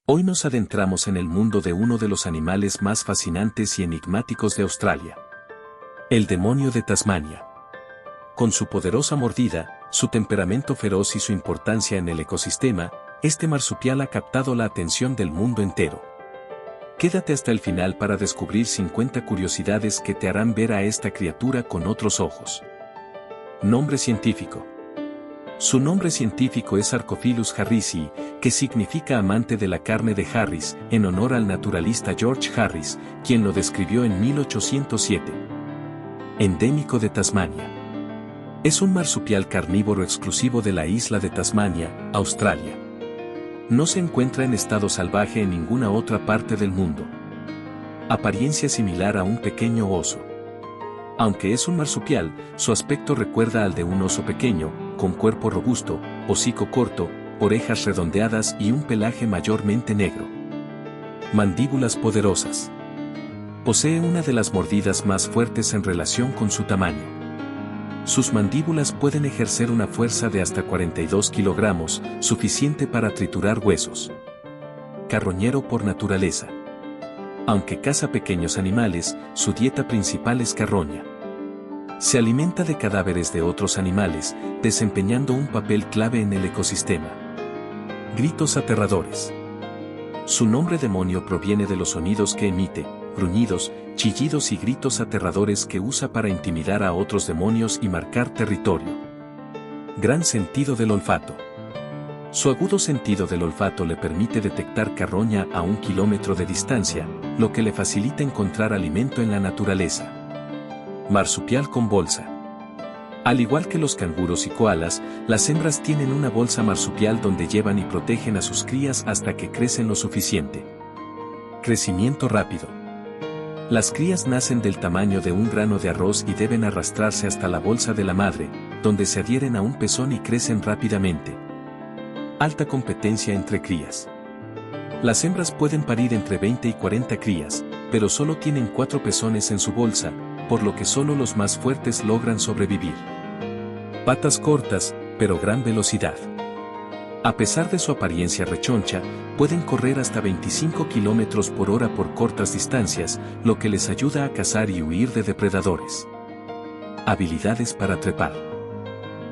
Hoy nos adentramos en el mundo de uno de los animales más fascinantes y enigmáticos de Australia. El demonio de Tasmania. Con su poderosa mordida, su temperamento feroz y su importancia en el ecosistema, este marsupial ha captado la atención del mundo entero. Quédate hasta el final para descubrir 50 curiosidades que te harán ver a esta criatura con otros ojos. Nombre científico. Su nombre científico es Archophilus harrisii, que significa amante de la carne de Harris, en honor al naturalista George Harris, quien lo describió en 1807. Endémico de Tasmania. Es un marsupial carnívoro exclusivo de la isla de Tasmania, Australia. No se encuentra en estado salvaje en ninguna otra parte del mundo. Apariencia similar a un pequeño oso. Aunque es un marsupial, su aspecto recuerda al de un oso pequeño, con cuerpo robusto, hocico corto, orejas redondeadas y un pelaje mayormente negro. Mandíbulas poderosas. Posee una de las mordidas más fuertes en relación con su tamaño. Sus mandíbulas pueden ejercer una fuerza de hasta 42 kilogramos, suficiente para triturar huesos. Carroñero por naturaleza. Aunque caza pequeños animales, su dieta principal es carroña. Se alimenta de cadáveres de otros animales, desempeñando un papel clave en el ecosistema. Gritos aterradores. Su nombre demonio proviene de los sonidos que emite, gruñidos, chillidos y gritos aterradores que usa para intimidar a otros demonios y marcar territorio. Gran sentido del olfato. Su agudo sentido del olfato le permite detectar carroña a 1 kilómetro de distancia, lo que le facilita encontrar alimento en la naturaleza. Marsupial con bolsa. Al igual que los canguros y koalas, las hembras tienen una bolsa marsupial donde llevan y protegen a sus crías hasta que crecen lo suficiente. Crecimiento rápido. Las crías nacen del tamaño de un grano de arroz y deben arrastrarse hasta la bolsa de la madre, donde se adhieren a un pezón y crecen rápidamente. Alta competencia entre crías. Las hembras pueden parir entre 20 y 40 crías, pero solo tienen 4 pezones en su bolsa, por lo que solo los más fuertes logran sobrevivir. Patas cortas, pero gran velocidad. A pesar de su apariencia rechoncha, pueden correr hasta 25 km por hora por cortas distancias, lo que les ayuda a cazar y huir de depredadores. Habilidades para trepar.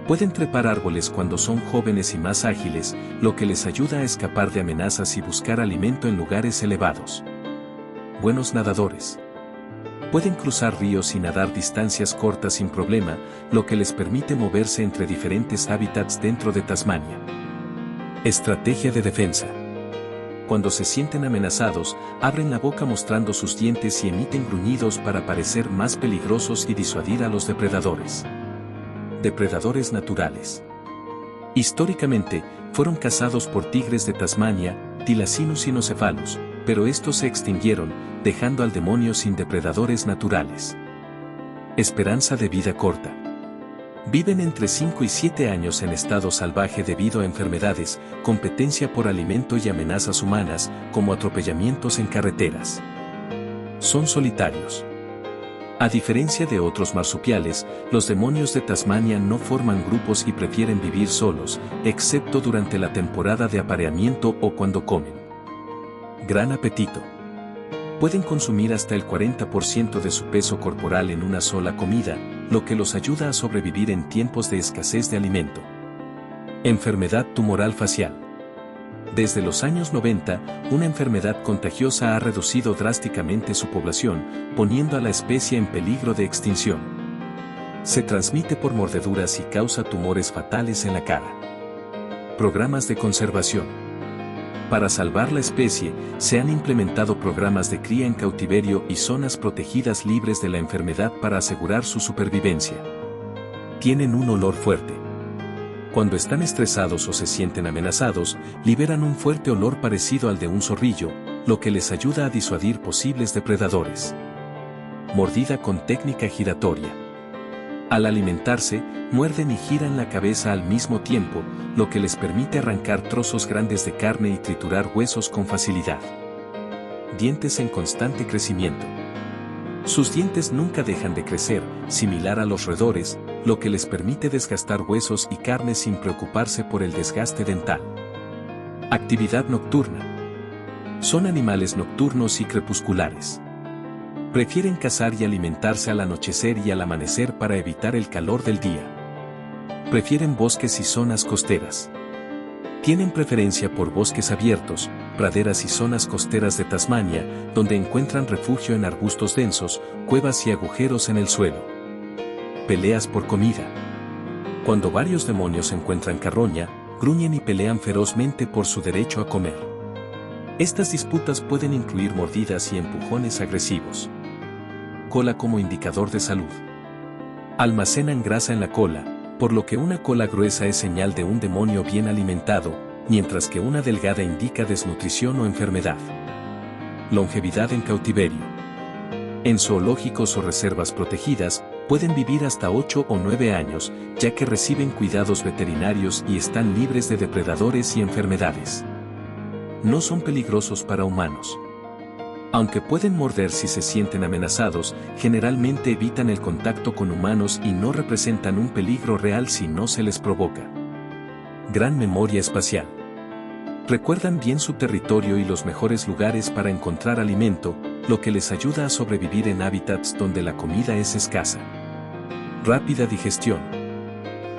Pueden trepar árboles cuando son jóvenes y más ágiles, lo que les ayuda a escapar de amenazas y buscar alimento en lugares elevados. Buenos nadadores. Pueden cruzar ríos y nadar distancias cortas sin problema, lo que les permite moverse entre diferentes hábitats dentro de Tasmania. Estrategia de defensa. Cuando se sienten amenazados, abren la boca mostrando sus dientes y emiten gruñidos para parecer más peligrosos y disuadir a los depredadores. Depredadores naturales. Históricamente, fueron cazados por tigres de Tasmania, Thylacinus cynocephalus, pero estos se extinguieron, dejando al demonio sin depredadores naturales. Esperanza de vida corta. Viven entre 5 y 7 años en estado salvaje debido a enfermedades, competencia por alimento y amenazas humanas, como atropellamientos en carreteras. Son solitarios. A diferencia de otros marsupiales, los demonios de Tasmania no forman grupos y prefieren vivir solos, excepto durante la temporada de apareamiento o cuando comen. Gran apetito. Pueden consumir hasta el 40% de su peso corporal en una sola comida, lo que los ayuda a sobrevivir en tiempos de escasez de alimento. Enfermedad tumoral facial. Desde los años 90, una enfermedad contagiosa ha reducido drásticamente su población, poniendo a la especie en peligro de extinción. Se transmite por mordeduras y causa tumores fatales en la cara. Programas de conservación. Para salvar la especie, se han implementado programas de cría en cautiverio y zonas protegidas libres de la enfermedad para asegurar su supervivencia. Tienen un olor fuerte. Cuando están estresados o se sienten amenazados, liberan un fuerte olor parecido al de un zorrillo, lo que les ayuda a disuadir posibles depredadores. Mordida con técnica giratoria. Al alimentarse, muerden y giran la cabeza al mismo tiempo, lo que les permite arrancar trozos grandes de carne y triturar huesos con facilidad. Dientes en constante crecimiento. Sus dientes nunca dejan de crecer, similar a los roedores, lo que les permite desgastar huesos y carne sin preocuparse por el desgaste dental. Actividad nocturna. Son animales nocturnos y crepusculares. Prefieren cazar y alimentarse al anochecer y al amanecer para evitar el calor del día. Prefieren bosques y zonas costeras. Tienen preferencia por bosques abiertos, praderas y zonas costeras de Tasmania, donde encuentran refugio en arbustos densos, cuevas y agujeros en el suelo. Peleas por comida. Cuando varios demonios encuentran carroña, gruñen y pelean ferozmente por su derecho a comer. Estas disputas pueden incluir mordidas y empujones agresivos. Cola como indicador de salud. Almacenan grasa en la cola, por lo que una cola gruesa es señal de un demonio bien alimentado, mientras que una delgada indica desnutrición o enfermedad. Longevidad en cautiverio. En zoológicos o reservas protegidas, pueden vivir hasta 8 o 9 años, ya que reciben cuidados veterinarios y están libres de depredadores y enfermedades. No son peligrosos para humanos. Aunque pueden morder si se sienten amenazados, generalmente evitan el contacto con humanos y no representan un peligro real si no se les provoca. Gran memoria espacial. Recuerdan bien su territorio y los mejores lugares para encontrar alimento, lo que les ayuda a sobrevivir en hábitats donde la comida es escasa. Rápida digestión.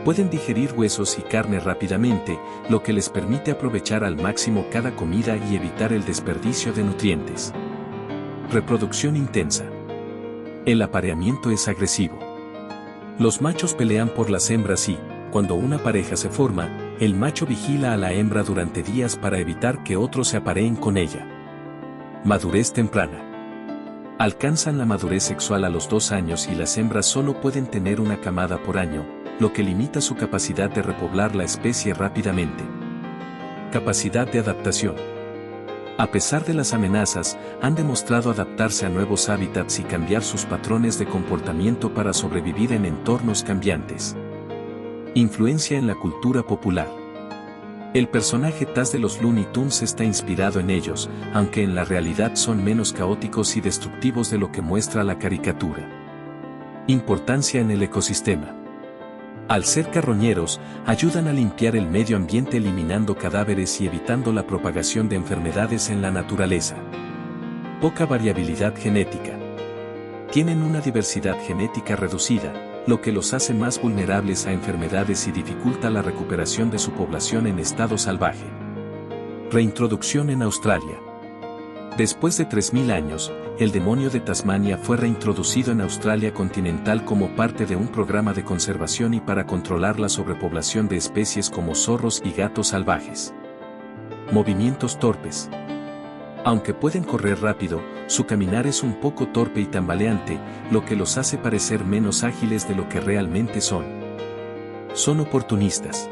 Pueden digerir huesos y carne rápidamente, lo que les permite aprovechar al máximo cada comida y evitar el desperdicio de nutrientes. Reproducción intensa. El apareamiento es agresivo. Los machos pelean por las hembras y, cuando una pareja se forma, el macho vigila a la hembra durante días para evitar que otros se apareen con ella. Madurez temprana. Alcanzan la madurez sexual a los 2 años y las hembras solo pueden tener una camada por año, lo que limita su capacidad de repoblar la especie rápidamente. Capacidad de adaptación. A pesar de las amenazas, han demostrado adaptarse a nuevos hábitats y cambiar sus patrones de comportamiento para sobrevivir en entornos cambiantes. Influencia en la cultura popular. El personaje Taz de los Looney Tunes está inspirado en ellos, aunque en la realidad son menos caóticos y destructivos de lo que muestra la caricatura. Importancia en el ecosistema. Al ser carroñeros, ayudan a limpiar el medio ambiente eliminando cadáveres y evitando la propagación de enfermedades en la naturaleza. Poca variabilidad genética. Tienen una diversidad genética reducida, lo que los hace más vulnerables a enfermedades y dificulta la recuperación de su población en estado salvaje. Reintroducción en Australia. Después de 3000 años, el demonio de Tasmania fue reintroducido en Australia continental como parte de un programa de conservación y para controlar la sobrepoblación de especies como zorros y gatos salvajes. Movimientos torpes. Aunque pueden correr rápido, su caminar es un poco torpe y tambaleante, lo que los hace parecer menos ágiles de lo que realmente son. Son oportunistas.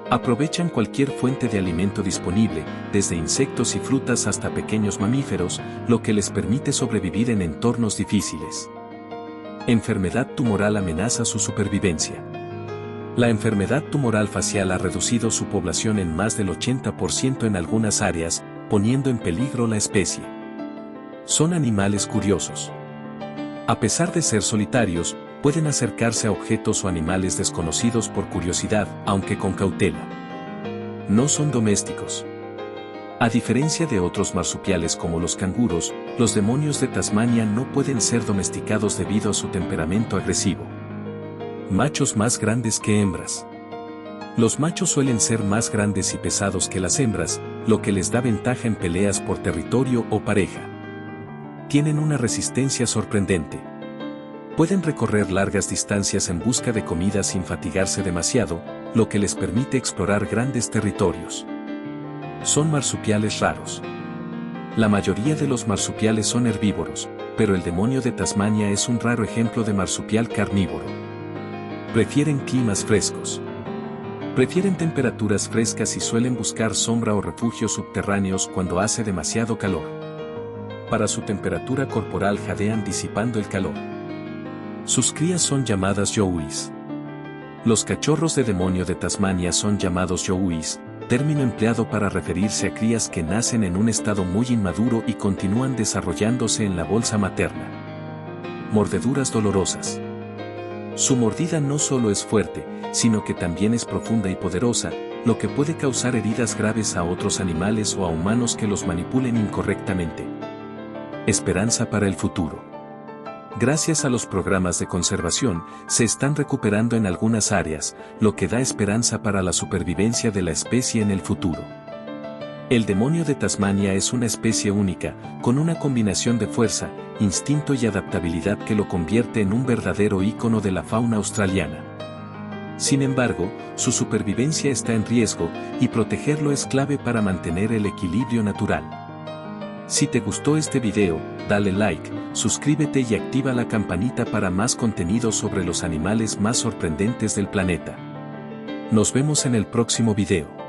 Aprovechan cualquier fuente de alimento disponible, desde insectos y frutas hasta pequeños mamíferos, lo que les permite sobrevivir en entornos difíciles. Enfermedad tumoral amenaza su supervivencia. La enfermedad tumoral facial ha reducido su población en más del 80% en algunas áreas, poniendo en peligro la especie. Son animales curiosos. A pesar de ser solitarios, pueden acercarse a objetos o animales desconocidos por curiosidad, aunque con cautela. No son domésticos. A diferencia de otros marsupiales como los canguros, los demonios de Tasmania no pueden ser domesticados debido a su temperamento agresivo. Machos más grandes que hembras. Los machos suelen ser más grandes y pesados que las hembras, lo que les da ventaja en peleas por territorio o pareja. Tienen una resistencia sorprendente. Pueden recorrer largas distancias en busca de comida sin fatigarse demasiado, lo que les permite explorar grandes territorios. Son marsupiales raros. La mayoría de los marsupiales son herbívoros, pero el demonio de Tasmania es un raro ejemplo de marsupial carnívoro. Prefieren climas frescos. Prefieren temperaturas frescas y suelen buscar sombra o refugios subterráneos cuando hace demasiado calor. Para su temperatura corporal jadean disipando el calor. Sus crías son llamadas yowies. Los cachorros de demonio de Tasmania son llamados yowies, término empleado para referirse a crías que nacen en un estado muy inmaduro y continúan desarrollándose en la bolsa materna. Mordeduras dolorosas. Su mordida no solo es fuerte, sino que también es profunda y poderosa, lo que puede causar heridas graves a otros animales o a humanos que los manipulen incorrectamente. Esperanza para el futuro. Gracias a los programas de conservación, se están recuperando en algunas áreas, lo que da esperanza para la supervivencia de la especie en el futuro. El demonio de Tasmania es una especie única, con una combinación de fuerza, instinto y adaptabilidad que lo convierte en un verdadero ícono de la fauna australiana. Sin embargo, su supervivencia está en riesgo, y protegerlo es clave para mantener el equilibrio natural. Si te gustó este video, dale like, suscríbete y activa la campanita para más contenido sobre los animales más sorprendentes del planeta. Nos vemos en el próximo video.